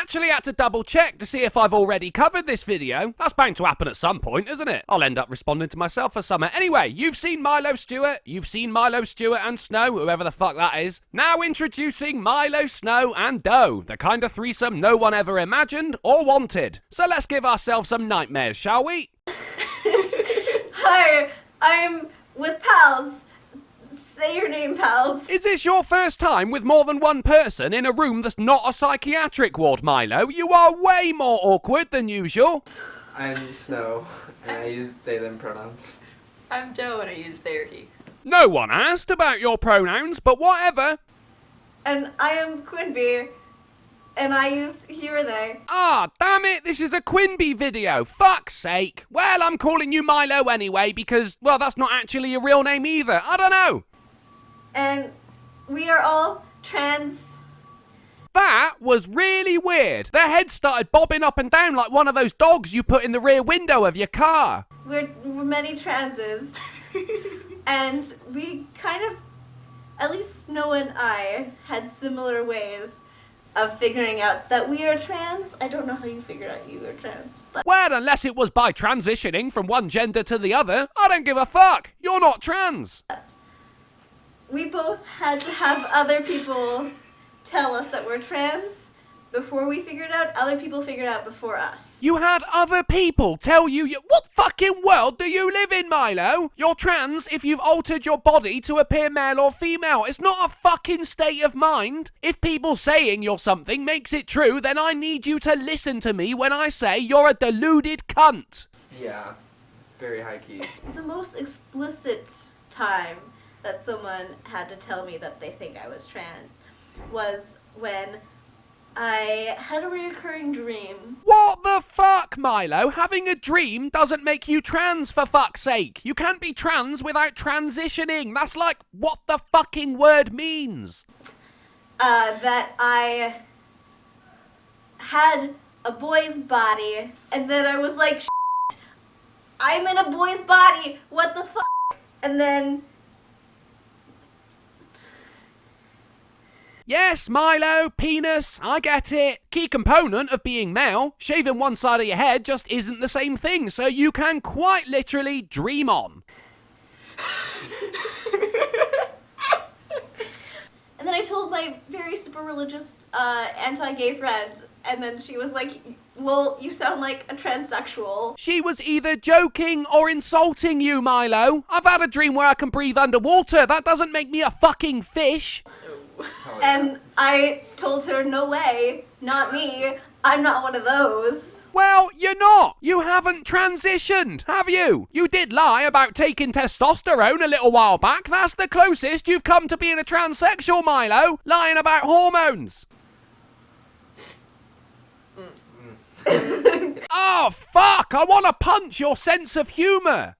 Actually had to double check to see if I've already covered this video. That's bound to happen at some point, isn't it? I'll end up responding to myself for summer. Anyway, you've seen Milo Stewart, you've seen Milo Stewart and Snow, whoever the fuck that is. Now introducing Milo, Snow and Doe, the kind of threesome no one ever imagined or wanted. So let's give ourselves some nightmares, shall we? Hi, I'm with pals. Say your name, pals. Is this your first time with more than one person in a room that's not a psychiatric ward, Milo? You are way more awkward than usual. I'm Snow, and I use they, them pronouns. I'm Doe, and I use they or he. No one asked about your pronouns, but whatever. And I am Quinby, and I use he or they. Ah, damn it, this is a Quinby video. Fuck's sake. Well, I'm calling you Milo anyway because, well, that's not actually a real name either. I don't know. And we are all trans. That was really weird. Their heads started bobbing up and down like one of those dogs you put in the rear window of your car. We're many transes. And we kind of, at least Snow and I, had similar ways of figuring out that we are trans. I don't know how you figured out you were trans, but... Well, unless it was by transitioning from one gender to the other, I don't give a fuck. You're not trans. We both had to have other people tell us that we're trans before we figured out. Other people figured out before us. You had other people tell you... What fucking world do you live in, Milo? You're trans if you've altered your body to appear male or female. It's not a fucking state of mind. If people saying you're something makes it true, then I need you to listen to me when I say you're a deluded cunt. Yeah, very high key. The most explicit time that someone had to tell me that they think I was trans was when I had a recurring dream. What the fuck, Milo? Having a dream doesn't make you trans, for fuck's sake. You can't be trans without transitioning. That's like what the fucking word means. That I had a boy's body, and then I was like, shit, I'm in a boy's body, what the fuck? And then... Yes, Milo, penis, I get it. Key component of being male, shaving one side of your head just isn't the same thing, so you can quite literally dream on. And then I told my very super religious anti-gay friend, and then she was like, lol, you sound like a transsexual. She was either joking or insulting you, Milo. I've had a dream where I can breathe underwater. That doesn't make me a fucking fish. And I told her, no way, not me, I'm not one of those. Well, you're not. You haven't transitioned, have you? You did lie about taking testosterone a little while back. That's the closest you've come to being a transsexual, Milo. Lying about hormones. Oh, fuck! I want to punch your sense of humor.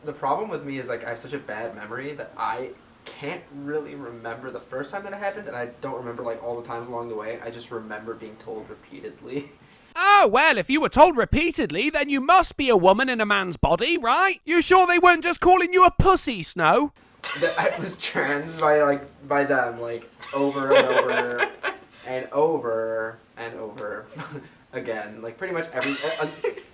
The problem with me is, like, I have such a bad memory that I can't really remember the first time that it happened, and I don't remember, like, all the times along the way. I just remember being told repeatedly. Oh, well, if you were told repeatedly, then you must be a woman in a man's body, right? You sure they weren't just calling you a pussy, Snow? That I was trans by them, like, over and over and over and over again. Like, pretty much every...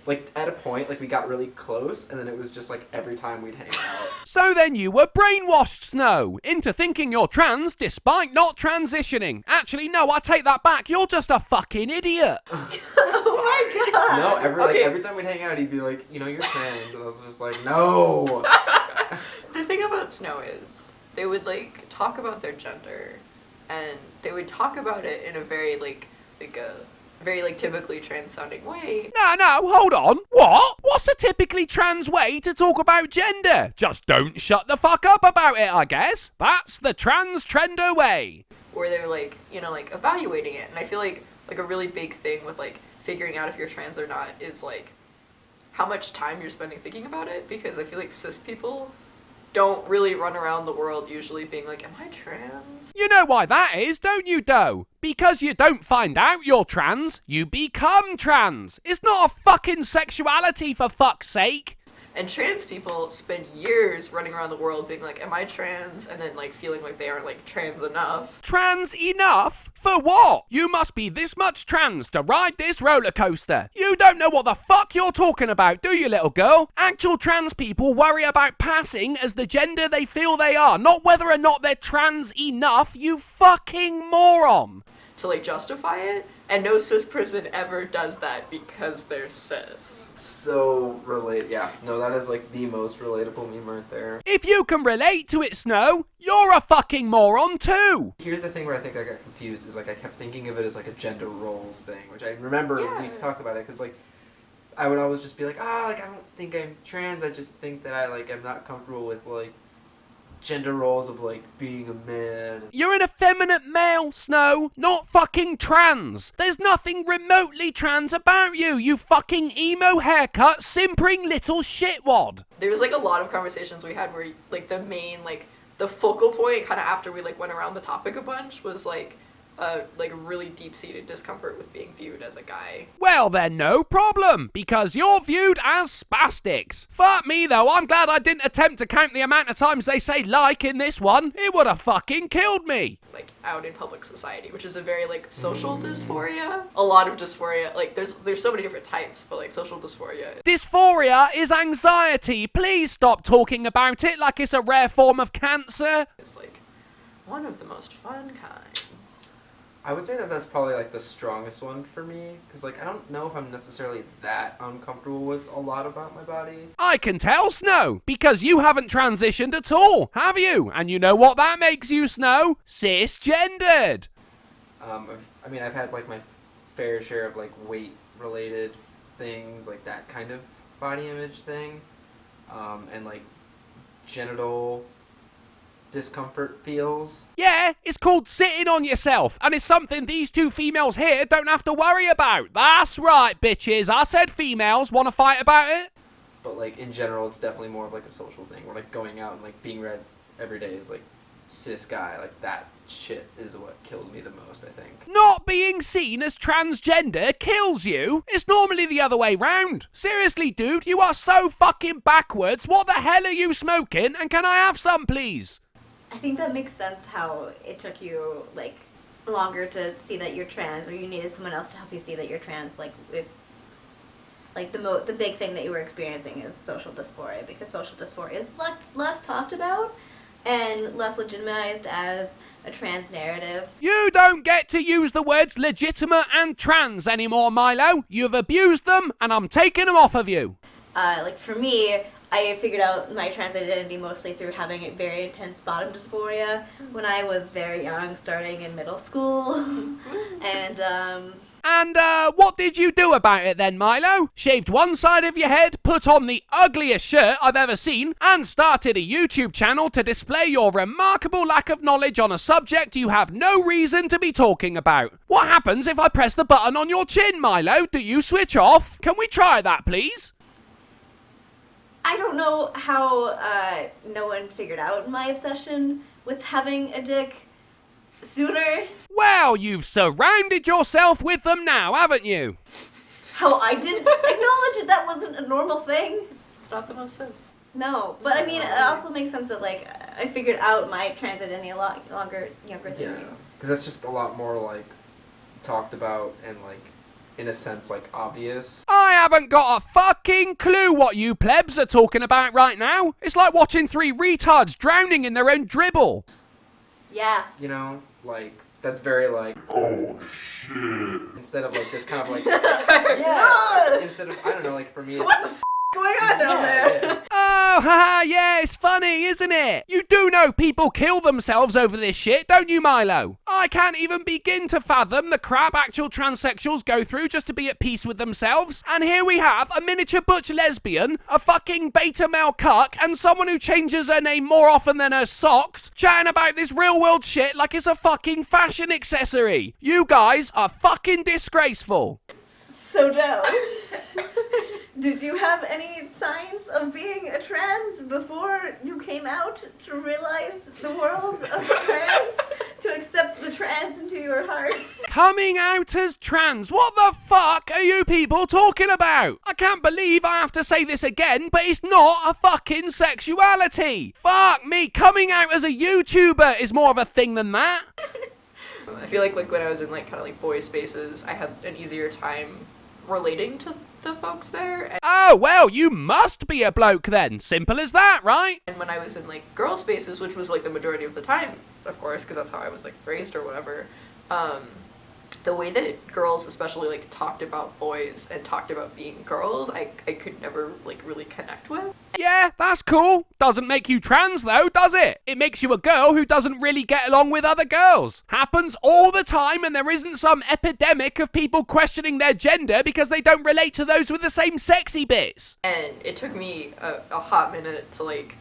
like, at a point, like, we got really close, and then it was just, like, every time we'd hang out. So then you were brainwashed, Snow, into thinking you're trans despite not transitioning. Actually, no, I take that back. You're just a fucking idiot. Oh my god. No, every time we'd hang out, he'd be like, you know, you're trans. And I was just like, no. The thing about Snow is, they would, like, talk about their gender, and they would talk about it in a very, very typically trans-sounding way. No, hold on. What? What's a typically trans way to talk about gender? Just don't shut the fuck up about it, I guess. That's the trans trender way. Where they're, like, you know, like, evaluating it. And I feel like a really big thing with, like, figuring out if you're trans or not is, like, how much time you're spending thinking about it. Because I feel like cis people don't really run around the world usually being like, am I trans? You know why that is, don't you, Doe? Because you don't find out you're trans, you become trans. It's not a fucking sexuality, for fuck's sake. And trans people spend years running around the world being like, am I trans? And then like feeling like they aren't like trans enough. Trans enough? For what? You must be this much trans to ride this roller coaster. You don't know what the fuck you're talking about, do you, little girl? Actual trans people worry about passing as the gender they feel they are, not whether or not they're trans enough, you fucking moron. To like justify it, and no cis person ever does that because they're cis. So yeah, no, that is like the most relatable meme right there. If you can relate to it, Snow, you're a fucking moron too. Here's the thing where I think I got confused is like I kept thinking of it as like a gender roles thing, which I remember we've talked about it because like I would always just be like, like I don't think I'm trans, I just think that I like am not comfortable with like gender roles of like being a man. You're an effeminate male, Snow, not fucking trans. There's nothing remotely trans about you, you fucking emo haircut, simpering little shitwad. There was like a lot of conversations we had where like the main like the focal point kind of after we like went around the topic a bunch was like really deep-seated discomfort with being viewed as a guy. Well then, no problem, because you're viewed as spastics. Fuck me though, I'm glad I didn't attempt to count the amount of times they say like in this one. It would have fucking killed me. Like out in public society, which is a very like social dysphoria. A lot of dysphoria, like there's so many different types, but like social dysphoria. Dysphoria is anxiety. Please stop talking about it like it's a rare form of cancer. It's like one of the most fun kinds. I would say that that's probably like the strongest one for me because like I don't know if I'm necessarily that uncomfortable with a lot about my body. I can tell, Snow, because you haven't transitioned at all, have you? And you know what that makes you, Snow? Cisgendered. I've had like my fair share of like weight related things, like that kind of body image thing, and like genital discomfort feels. Yeah, it's called sitting on yourself, and it's something these two females here don't have to worry about. That's right, bitches. I said females. Want to fight about it? But like in general, it's definitely more of like a social thing. Where like going out and like being read every day is like cis guy. Like that shit is what kills me the most, I think. Not being seen as transgender kills you? It's normally the other way round. Seriously, dude, you are so fucking backwards. What the hell are you smoking? And can I have some, please? I think that makes sense how it took you, like, longer to see that you're trans, or you needed someone else to help you see that you're trans, like, if, like, the big thing that you were experiencing is social dysphoria, because social dysphoria is less talked about and less legitimized as a trans narrative. You don't get to use the words legitimate and trans anymore, Milo. You've abused them, and I'm taking them off of you. Like, for me, I figured out my trans identity mostly through having a very intense bottom dysphoria when I was very young, starting in middle school. And what did you do about it then, Milo? Shaved one side of your head, put on the ugliest shirt I've ever seen, and started a YouTube channel to display your remarkable lack of knowledge on a subject you have no reason to be talking about. What happens if I press the button on your chin, Milo? Do you switch off? Can we try that, please? I don't know how no one figured out my obsession with having a dick sooner. Well, you've surrounded yourself with them now, haven't you? How I didn't acknowledge that wasn't a normal thing. It's not the most cis. No, but I mean, it also makes sense that, like, I figured out my trans identity a lot younger than Yeah, you. because that's just a lot more like talked about and like in a sense like obvious. I haven't got a fucking clue what you plebs are talking about right now. It's like watching three retards drowning in their own dribble. Yeah. You know, like that's very like oh shit. Instead of like this kind of like Yeah. instead of I don't know, like for me it's, What the f*** going on down there? yeah. Oh, haha, yeah, it's funny, isn't it? You do know people kill themselves over this shit, don't you, Milo? I can't even begin to fathom the crap actual transsexuals go through just to be at peace with themselves. And here we have a miniature butch lesbian, a fucking beta male cuck, and someone who changes her name more often than her socks, chatting about this real world shit like it's a fucking fashion accessory. You guys are fucking disgraceful. So Joe, did you have any signs of being a trans before you came out to realize the world of trans to accept the trans into your hearts. Coming out as trans. What the fuck are you people talking about? I can't believe I have to say this again, but it's not a fucking sexuality. Fuck me, coming out as a YouTuber is more of a thing than that. I feel like when I was in like kind of like boy spaces, I had an easier time relating to the folks there. Oh, well, you must be a bloke then. Simple as that, right? And when I was in like girl spaces, which was like the majority of the time, of course, because that's how I was like raised or whatever, the way that girls especially like talked about boys and talked about being girls, I could never like really connect with. Yeah, that's cool. Doesn't make you trans though, does it? It makes you a girl who doesn't really get along with other girls. Happens all the time, and there isn't some epidemic of people questioning their gender because they don't relate to those with the same sexy bits. And it took me a hot minute to like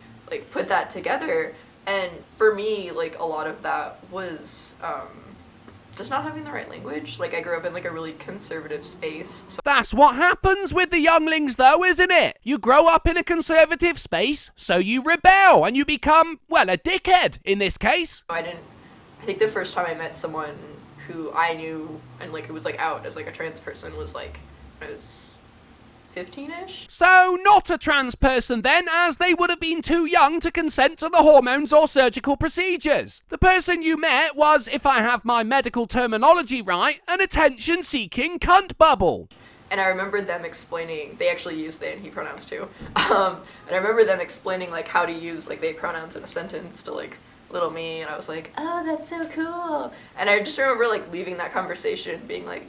put that together. And for me, like a lot of that was just not having the right language. Like I grew up in like a really conservative space. So That's what happens with the younglings though, isn't it? You grow up in a conservative space, so you rebel and you become, well, a dickhead in this case. I think the first time I met someone who I knew and like who was like out as like a trans person was like when I was 15-ish. So, not a trans person then, as they would have been too young to consent to the hormones or surgical procedures. The person you met was, if I have my medical terminology right, an attention-seeking cunt bubble. And I remember them explaining, they actually use they and he pronouns too. And I remember them explaining like how to use like they pronouns in a sentence to like little me, and I was like, oh, that's so cool. And I just remember like leaving that conversation being like,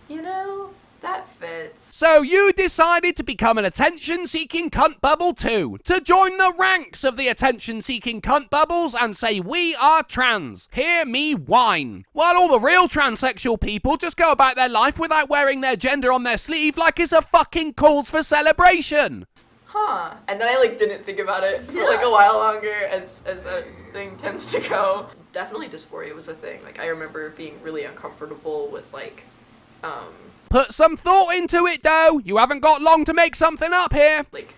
you know, that fits. So you decided to become an attention-seeking cunt bubble too, to join the ranks of the attention-seeking cunt bubbles and say we are trans. Hear me whine. While all the real transsexual people just go about their life without wearing their gender on their sleeve like it's a fucking cause for celebration. Huh. And then I like didn't think about it for like a while longer as that thing tends to go. Definitely dysphoria was a thing. Like I remember being really uncomfortable with like Put some thought into it, though. You haven't got long to make something up here. like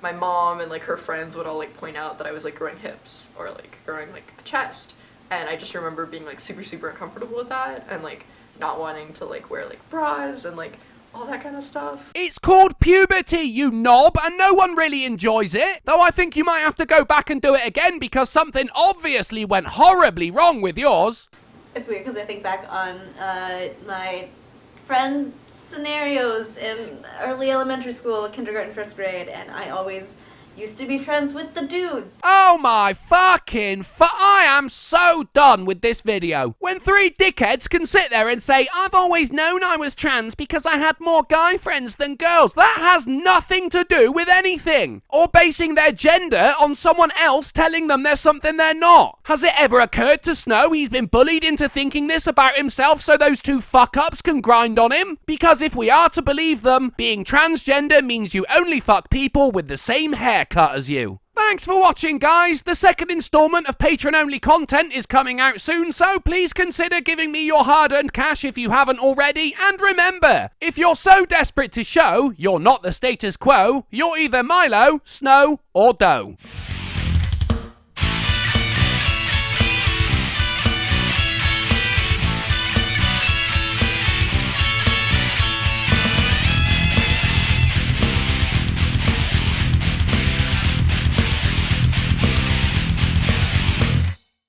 my mom and like her friends would all like point out that I was like growing hips or like growing like a chest, and I just remember being like super uncomfortable with that and like not wanting to like wear like bras and like all that kind of stuff. It's called puberty, you knob, and no one really enjoys it. Though I think you might have to go back and do it again because something obviously went horribly wrong with yours. It's weird because I think back on my friend scenarios in early elementary school, kindergarten, first grade, and I always used to be friends with the dudes. Oh my fucking I am so done with this video. When three dickheads can sit there and say, I've always known I was trans because I had more guy friends than girls. That has nothing to do with anything. Or basing their gender on someone else telling them there's something they're not. Has it ever occurred to Snow he's been bullied into thinking this about himself so those two fuck-ups can grind on him? Because if we are to believe them, being transgender means you only fuck people with the same haircut as you. Thanks for watching, guys. The second installment of Patreon-only content is coming out soon, so please consider giving me your hard-earned cash if you haven't already. And remember, if you're so desperate to show you're not the status quo, you're either Milo, Snow, or Doe.